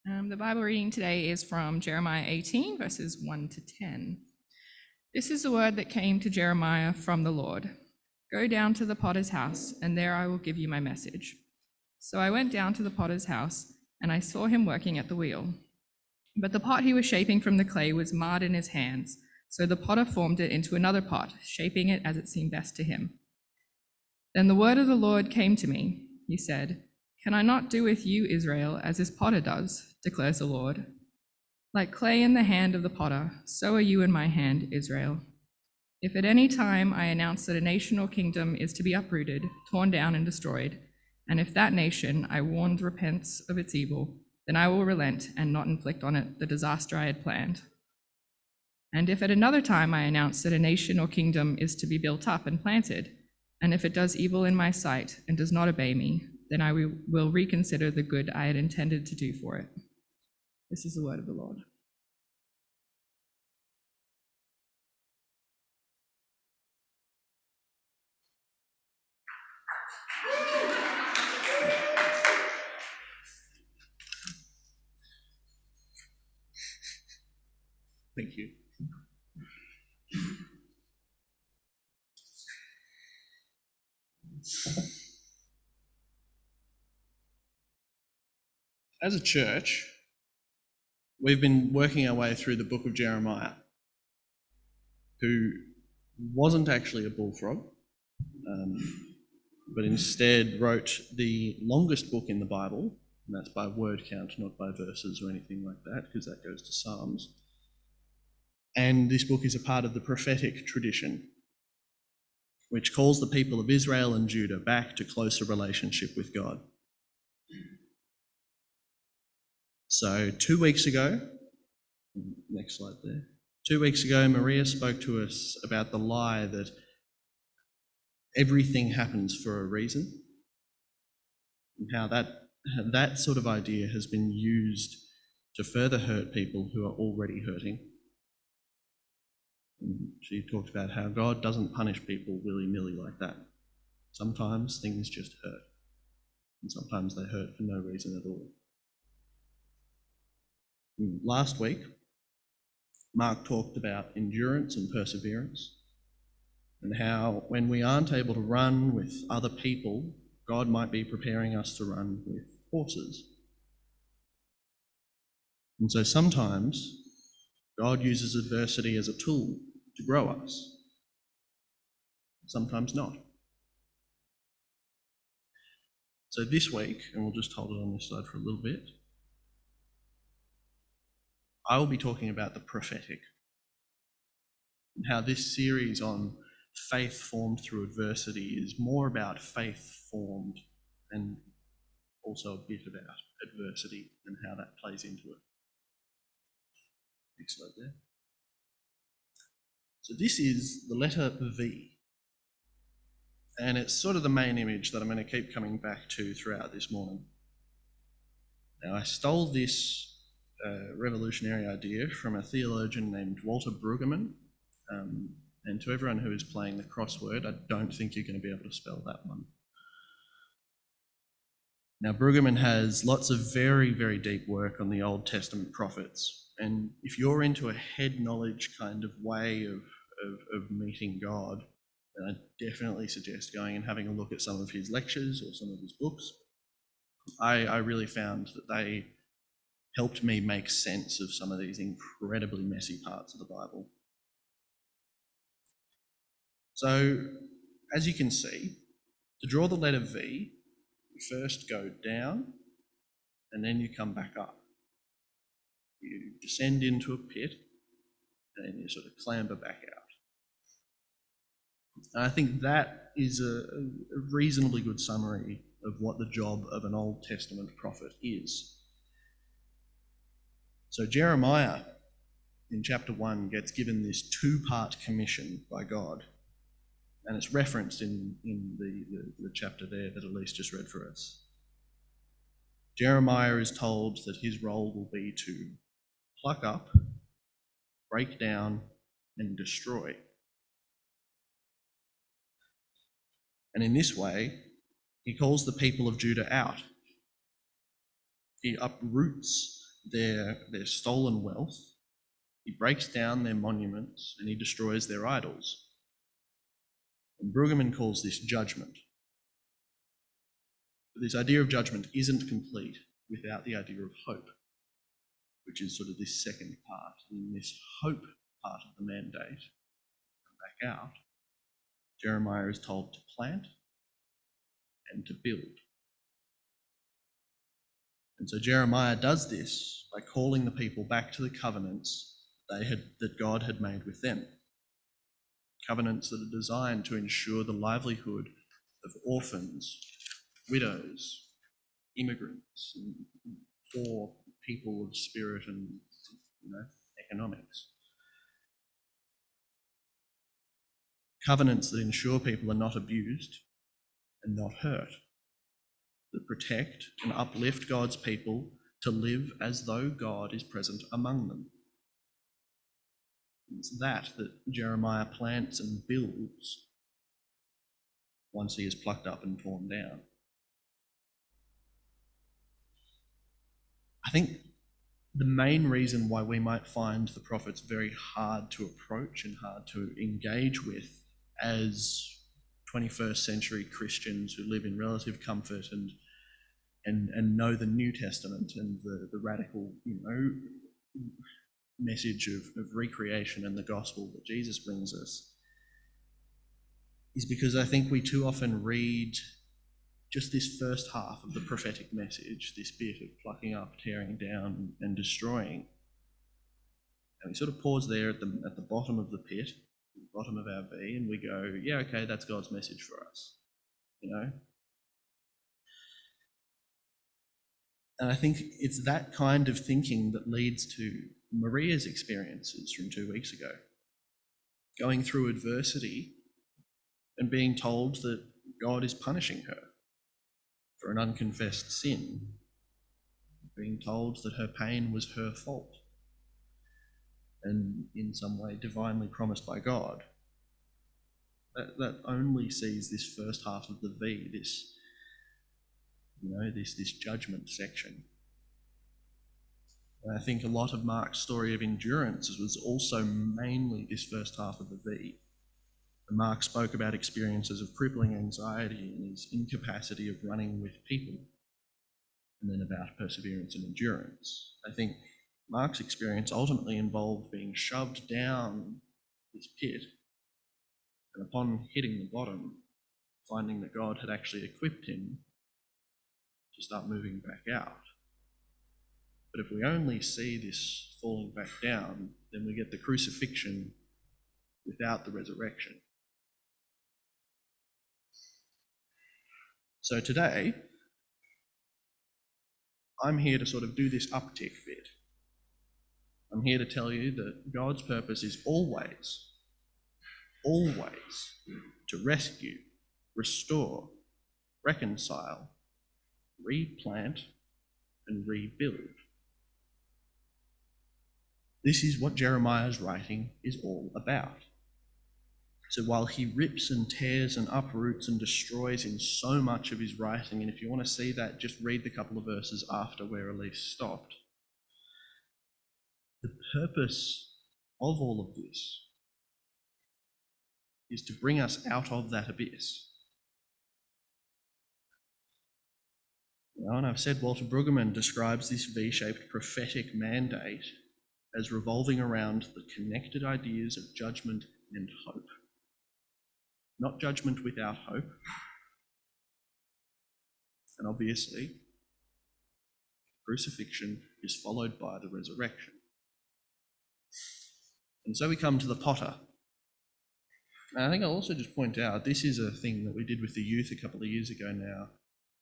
The Bible reading today is from Jeremiah 18, verses 1 to 10. This is the word that came to Jeremiah from the Lord. Go down to the potter's house, and there I will give you my message. So I went down to the potter's house, and I saw him working at the wheel. But the pot he was shaping from the clay was marred in his hands, so the potter formed it into another pot, shaping it as it seemed best to him. Then the word of the Lord came to me. He said, "Can I not do with you, Israel, as this potter does, declares the Lord? Like clay in the hand of the potter, so are you in my hand, Israel. If at any time I announce that a nation or kingdom is to be uprooted, torn down, and destroyed, and if that nation I warned repents of its evil, then I will relent and not inflict on it the disaster I had planned. And if at another time I announce that a nation or kingdom is to be built up and planted, and if it does evil in my sight and does not obey me, then I will reconsider the good I had intended to do for it." This is the word of the Lord. Thank you. As a church, we've been working our way through the book of Jeremiah, who wasn't actually a bullfrog, but instead wrote the longest book in the Bible, and that's by word count, not by verses or anything like that, because that goes to Psalms. And this book is a part of the prophetic tradition, which calls the people of Israel and Judah back to closer relationship with God. So 2 weeks ago, next slide there. 2 weeks ago, Maria spoke to us about the lie that everything happens for a reason, and how that sort of idea has been used to further hurt people who are already hurting. And she talked about how God doesn't punish people willy-nilly like that. Sometimes things just hurt, and sometimes they hurt for no reason at all. Last week, Mark talked about endurance and perseverance, and how when we aren't able to run with other people, God might be preparing us to run with horses. And so sometimes God uses adversity as a tool to grow us, sometimes not. So this week, and we'll just hold it on this side for a little bit, I will be talking about the prophetic, and how this series on faith formed through adversity is more about faith formed and also a bit about adversity and how that plays into it. Next slide there. So this is the letter V, and it's sort of the main image that I'm going to keep coming back to throughout this morning. Now, I stole this revolutionary idea from a theologian named Walter Brueggemann, and to everyone who is playing the crossword, I don't think you're going to be able to spell that one. Now, Brueggemann has lots of very, very deep work on the Old Testament prophets, and if you're into a head knowledge kind of way of meeting God, then I definitely suggest going and having a look at some of his lectures or some of his books. I really found that they helped me make sense of some of these incredibly messy parts of the Bible. So, as you can see, to draw the letter V, you first go down and then you come back up. You descend into a pit and then you sort of clamber back out. And I think that is a reasonably good summary of what the job of an Old Testament prophet is. So Jeremiah, in chapter 1, gets given this two-part commission by God, and it's referenced in the chapter there that Elise just read for us. Jeremiah is told that his role will be to pluck up, break down, and destroy. And in this way, he calls the people of Judah out. He uproots their stolen wealth, he breaks down their monuments, and he destroys their idols. And Brueggemann calls this judgment. But this idea of judgment isn't complete without the idea of hope, which is sort of this second part. And this hope part of the mandate, come back out, Jeremiah is told to plant and to build. And so Jeremiah does this by calling the people back to the covenants that God had made with them. Covenants that are designed to ensure the livelihood of orphans, widows, immigrants, and poor people of spirit and economics. Covenants that ensure people are not abused and not hurt, that protect and uplift God's people to live as though God is present among them. It's that Jeremiah plants and builds once he is plucked up and torn down. I think the main reason why we might find the prophets very hard to approach and hard to engage with as 21st century Christians who live in relative comfort and know the New Testament and the radical, message of recreation and the gospel that Jesus brings us, is because I think we too often read just this first half of the prophetic message, this bit of plucking up, tearing down, and destroying. And we sort of pause there at the bottom of the pit, the bottom of our V, and we go, yeah, okay, that's God's message for us, And I think it's that kind of thinking that leads to Maria's experiences from 2 weeks ago. Going through adversity and being told that God is punishing her for an unconfessed sin, being told that her pain was her fault and in some way divinely promised by God. That only sees this first half of the V, this judgment section. And I think a lot of Mark's story of endurance was also mainly this first half of the V. And Mark spoke about experiences of crippling anxiety and his incapacity of running with people, and then about perseverance and endurance. I think Mark's experience ultimately involved being shoved down this pit, and upon hitting the bottom, finding that God had actually equipped him to start moving back out. But if we only see this falling back down, then we get the crucifixion without the resurrection. So today, I'm here to sort of do this uptick bit. I'm here to tell you that God's purpose is always to rescue, restore, reconcile, replant, and rebuild. This is what Jeremiah's writing is all about. So while he rips and tears and uproots and destroys in so much of his writing, and if you want to see that, just read the couple of verses after where Elise stopped. The purpose of all of this is to bring us out of that abyss. And I've said Walter Brueggemann describes this V-shaped prophetic mandate as revolving around the connected ideas of judgment and hope. Not judgment without hope. And obviously, crucifixion is followed by the resurrection. And so we come to the potter. And I think I'll also just point out, this is a thing that we did with the youth a couple of years ago now,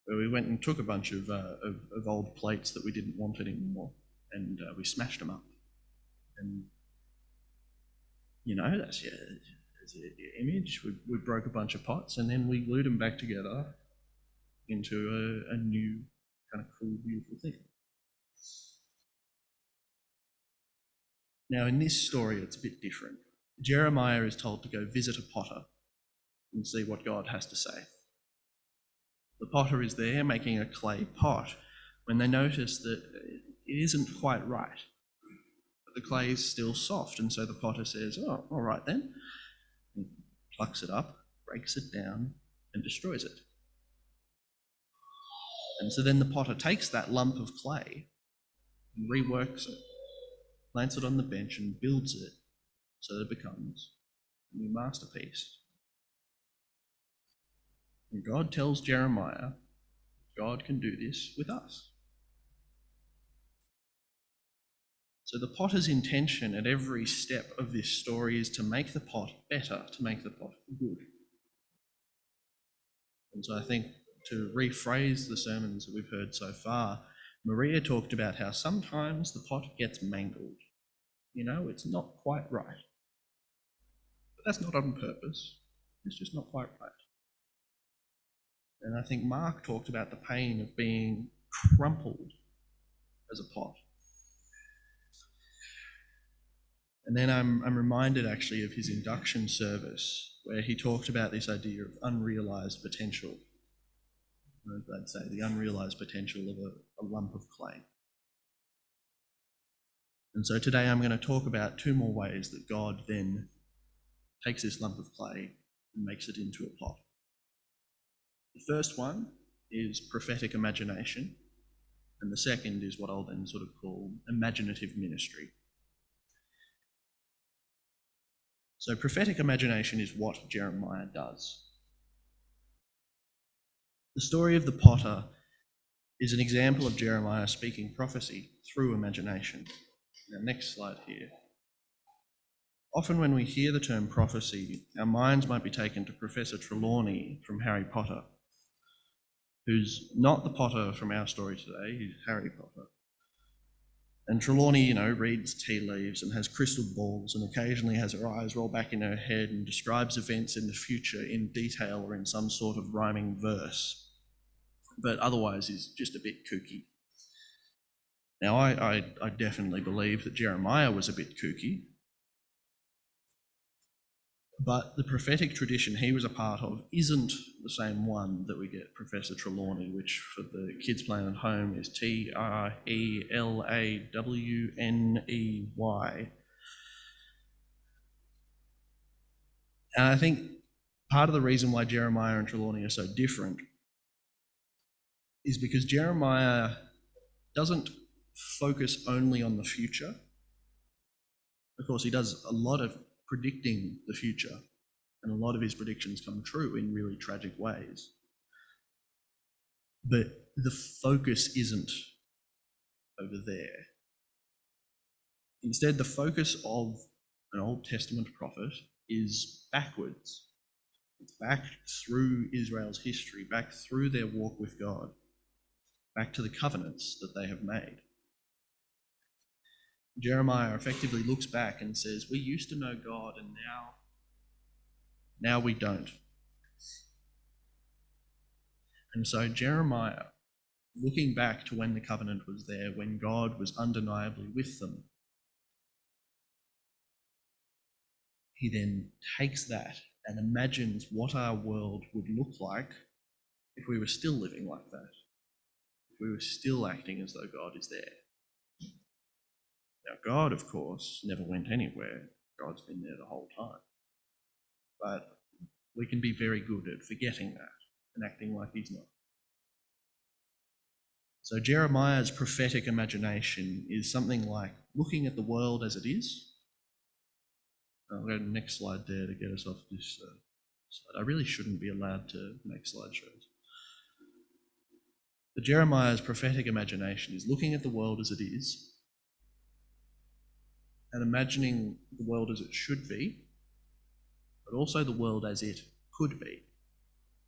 where we went and took a bunch of old plates that we didn't want anymore, and we smashed them up. And, that's the image. We broke a bunch of pots, and then we glued them back together into a new kind of cool, beautiful thing. Now, in this story, it's a bit different. Jeremiah is told to go visit a potter and see what God has to say. The potter is there making a clay pot when they notice that it isn't quite right. But the clay is still soft, and so the potter says, oh, all right then. And plucks it up, breaks it down, and destroys it. And so then the potter takes that lump of clay and reworks it, plants it on the bench and builds it so that it becomes a new masterpiece. And God tells Jeremiah, God can do this with us. So the potter's intention at every step of this story is to make the pot better, to make the pot good. And so I think to rephrase the sermons that we've heard so far, Maria talked about how sometimes the pot gets mangled. You know, it's not quite right. But that's not on purpose. It's just not quite right. And I think Mark talked about the pain of being crumpled as a pot. And then I'm reminded actually of his induction service, where he talked about this idea of unrealised potential. I'd say the unrealised potential of a lump of clay. And so today I'm going to talk about two more ways that God then takes this lump of clay and makes it into a pot. The first one is prophetic imagination, and the second is what I'll then sort of call imaginative ministry. So prophetic imagination is what Jeremiah does. The story of the potter is an example of Jeremiah speaking prophecy through imagination. Now, next slide here. Often when we hear the term prophecy, our minds might be taken to Professor Trelawney from Harry Potter, who's not the Potter from our story today, he's Harry Potter. And Trelawney, reads tea leaves and has crystal balls and occasionally has her eyes roll back in her head and describes events in the future in detail or in some sort of rhyming verse, but otherwise is just a bit kooky. Now, I definitely believe that Jeremiah was a bit kooky, but the prophetic tradition he was a part of isn't the same one that we get Professor Trelawney, which for the kids playing at home is Trelawney. And I think part of the reason why Jeremiah and Trelawney are so different is because Jeremiah doesn't focus only on the future. Of course, he does a lot of predicting the future, and a lot of his predictions come true in really tragic ways. But the focus isn't over there. Instead, the focus of an Old Testament prophet is backwards. It's back through Israel's history, back through their walk with God, back to the covenants that they have made. Jeremiah effectively looks back and says, we used to know God and now we don't. And so Jeremiah, looking back to when the covenant was there, when God was undeniably with them, he then takes that and imagines what our world would look like if we were still living like that, if we were still acting as though God is there. Now, God, of course, never went anywhere. God's been there the whole time. But we can be very good at forgetting that and acting like he's not. So Jeremiah's prophetic imagination is something like looking at the world as it is. I'll go to the next slide there to get us off this slide. I really shouldn't be allowed to make slideshows. But Jeremiah's prophetic imagination is looking at the world as it is and imagining the world as it should be, but also the world as it could be.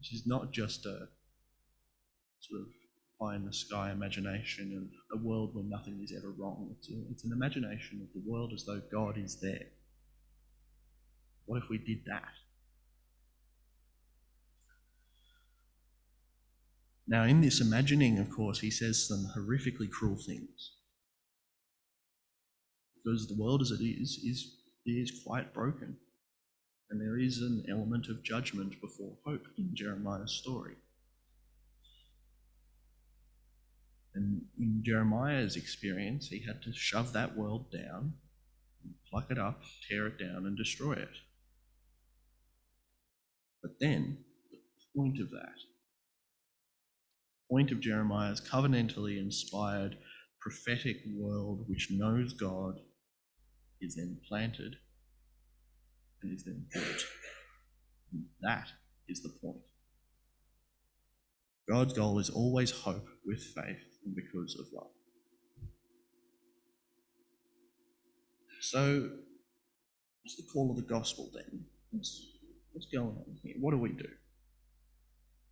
This is not just a sort of pie-in-the-sky imagination of a world where nothing is ever wrong. It's an imagination of the world as though God is there. What if we did that? Now, in this imagining, of course, he says some horrifically cruel things. Because the world as it is quite broken. And there is an element of judgment before hope in Jeremiah's story. And in Jeremiah's experience, he had to shove that world down, pluck it up, tear it down, and destroy it. But then, the point of that, point of Jeremiah's covenantally inspired prophetic world which knows God, is then planted and is then built. And that is the point. God's goal is always hope with faith and because of love. So, what's the call of the gospel then? What's going on here? What do we do?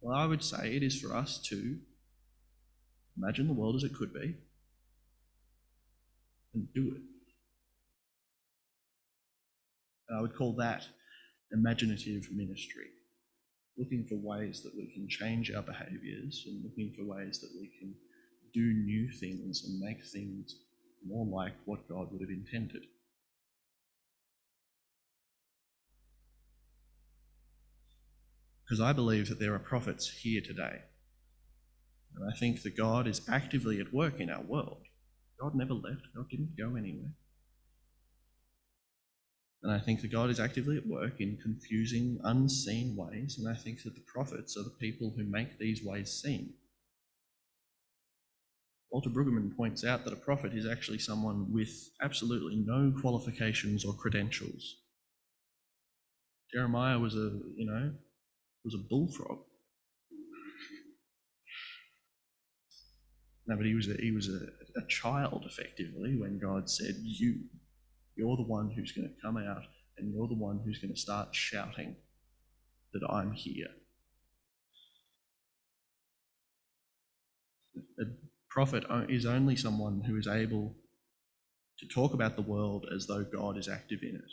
Well, I would say it is for us to imagine the world as it could be and do it. And I would call that imaginative ministry, looking for ways that we can change our behaviours and looking for ways that we can do new things and make things more like what God would have intended. Because I believe that there are prophets here today. And I think that God is actively at work in our world. God never left. God didn't go anywhere. And I think that God is actively at work in confusing, unseen ways. And I think that the prophets are the people who make these ways seen. Walter Brueggemann points out that a prophet is actually someone with absolutely no qualifications or credentials. Jeremiah was a bullfrog. No, but he was a child, effectively, when God said, you're the one who's going to come out and you're the one who's going to start shouting that I'm here. A prophet is only someone who is able to talk about the world as though God is active in it.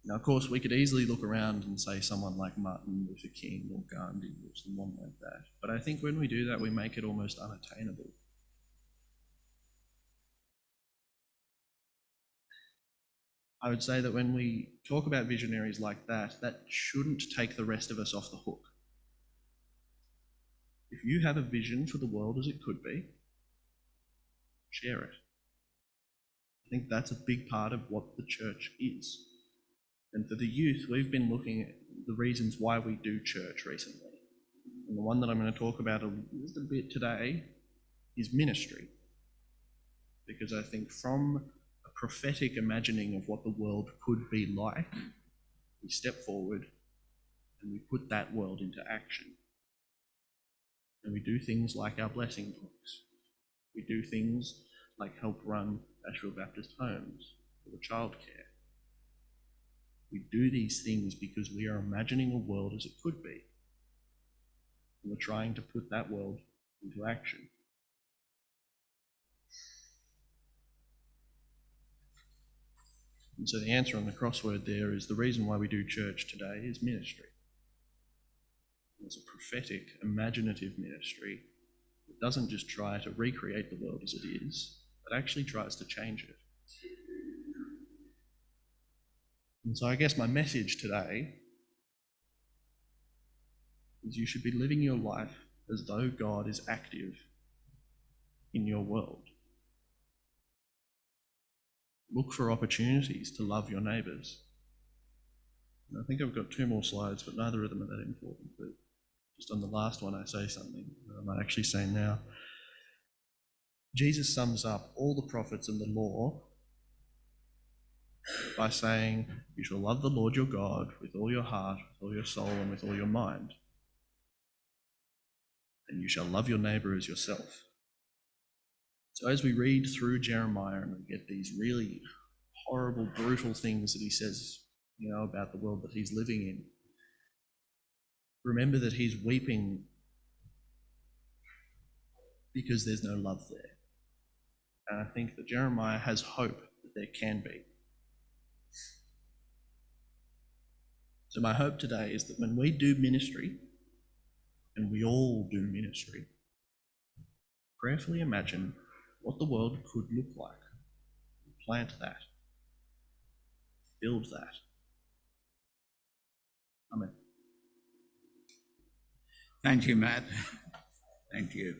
Now, of course, we could easily look around and say someone like Martin Luther King or Gandhi or someone like that. But I think when we do that, we make it almost unattainable. I would say that when we talk about visionaries like that, that shouldn't take the rest of us off the hook. If you have a vision for the world as it could be, share it. I think that's a big part of what the church is. And for the youth, we've been looking at the reasons why we do church recently. And the one that I'm going to talk about a little bit today is ministry. Because I think from a prophetic imagining of what the world could be like, we step forward and we put that world into action. And we do things like our blessing talks. We do things like help run Ashfield Baptist homes or the childcare. We do these things because we are imagining a world as it could be. And we're trying to put that world into action. And so the answer on the crossword there is the reason why we do church today is ministry. It's a prophetic, imaginative ministry that doesn't just try to recreate the world as it is, but actually tries to change it. And so I guess my message today is you should be living your life as though God is active in your world. Look for opportunities to love your neighbours. And I think I've got 2 more slides, but neither of them are that important. But just on the last one, I say something that I might actually say now. Jesus sums up all the prophets and the law by saying, you shall love the Lord your God with all your heart, with all your soul, and with all your mind. And you shall love your neighbour as yourself. So as we read through Jeremiah and we get these really horrible, brutal things that he says, about the world that he's living in, remember that he's weeping because there's no love there. And I think that Jeremiah has hope that there can be. So my hope today is that when we do ministry, and we all do ministry, prayerfully imagine what the world could look like. Plant that. Build that. Amen. Thank you, Matt. Thank you.